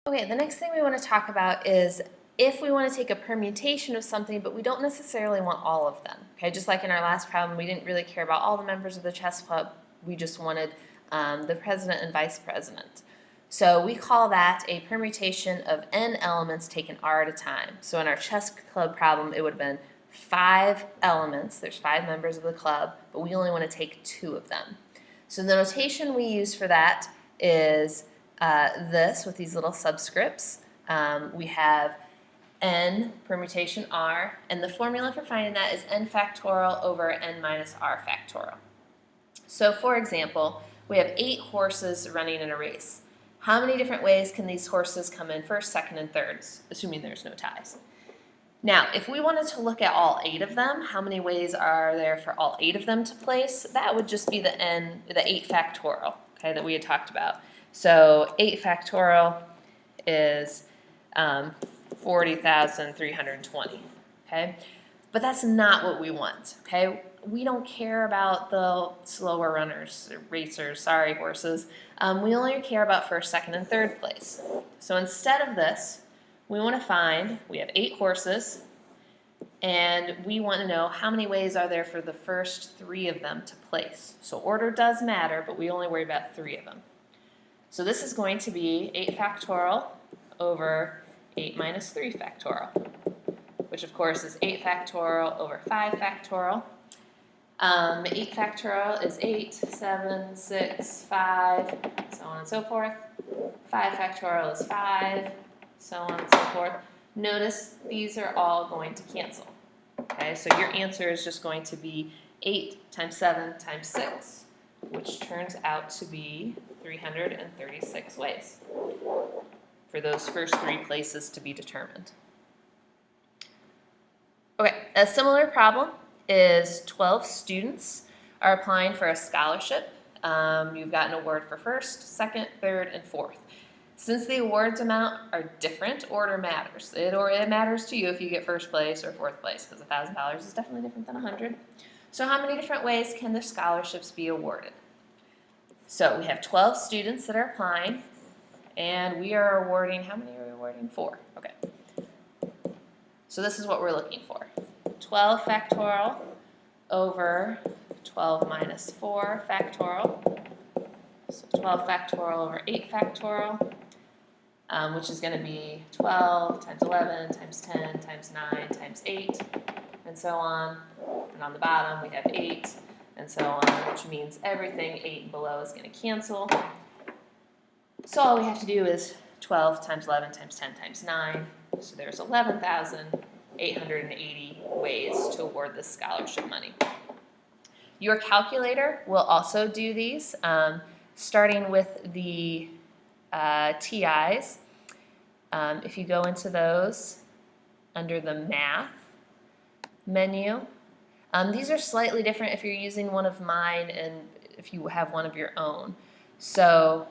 Okay, the next thing we want to talk about is if we want to take a permutation of something, but we don't necessarily want all of them. Okay, just like in our last problem, we didn't really care about all the members of the chess club. We just wanted the president and vice president. So we call that a permutation of n elements taken r at a time. So in our chess club problem, it would have been 5 elements. There's 5 members of the club, but we only want to take 2 of them. So the notation we use for that is this with these little subscripts. We have n permutation r, and the formula for finding that is n factorial over n minus r factorial. So for example, we have 8 horses running in a race. How many different ways can these horses come in first, second, and third, assuming there's no ties? Now, if we wanted to look at all 8 of them, how many ways are there for all 8 of them to place? That would just be the 8 factorial, okay, that we had talked about. So 8 factorial is 40,320, okay? But that's not what we want, okay? We don't care about the slower runners, racers, horses. We only care about first, second, and third place. So instead of this, we want to find, we have 8 horses, and we want to know how many ways are there for the first 3 of them to place. So order does matter, but we only worry about 3 of them. So this is going to be 8 factorial over 8 minus 3 factorial, which of course is 8 factorial over 5 factorial. 8 factorial is 8, 7, 6, 5, so on and so forth. 5 factorial is 5, so on and so forth. Notice these are all going to cancel. Okay, so your answer is just going to be 8 times 7 times 6, which turns out to be 336 ways for those first 3 places to be determined. Okay, a similar problem is 12 students are applying for a scholarship. You've got an award for first, second, third, and fourth. Since the awards amount are different, order matters. It matters to you if you get first place or fourth place, because $1,000 is definitely different than 100. So how many different ways can the scholarships be awarded? So we have 12 students that are applying, and we are awarding, how many are we awarding? 4. Okay. So this is what we're looking for. 12 factorial over 12 minus 4 factorial. So 12 factorial over 8 factorial, which is going to be 12 times 11 times 10 times 9 times 8, and so on. And on the bottom we have 8, and so on, which means everything 8 and below is going to cancel. So all we have to do is 12 times 11 times 10 times 9. So there's 11,880 ways to award this scholarship money. Your calculator will also do these, starting with the TIs. If you go into those under the Math menu, these are slightly different if you're using one of mine and if you have one of your own. So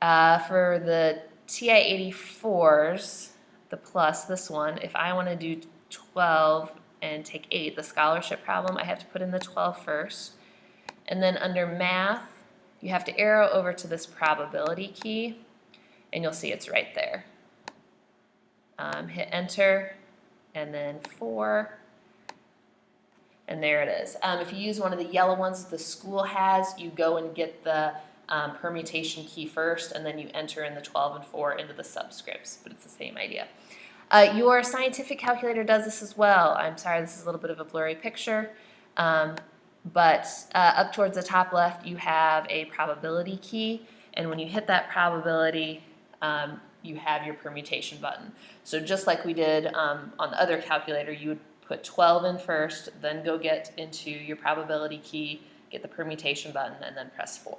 for the TI-84s, the plus, this one, if I want to do 12 and take 8, the scholarship problem, I have to put in the 12 first. And then under Math, you have to arrow over to this probability key, and you'll see it's right there. Hit enter, and then 4, and there it is. If you use one of the yellow ones that the school has, you go and get the permutation key first, and then you enter in the 12 and 4 into the subscripts, but it's the same idea. Your scientific calculator does this as well. I'm sorry, this is a little bit of a blurry picture, but up towards the top left you have a probability key, and when you hit that probability, you have your permutation button. So just like we did on the other calculator, you would put 12 in first, then go get into your probability key, get the permutation button, and then press 4.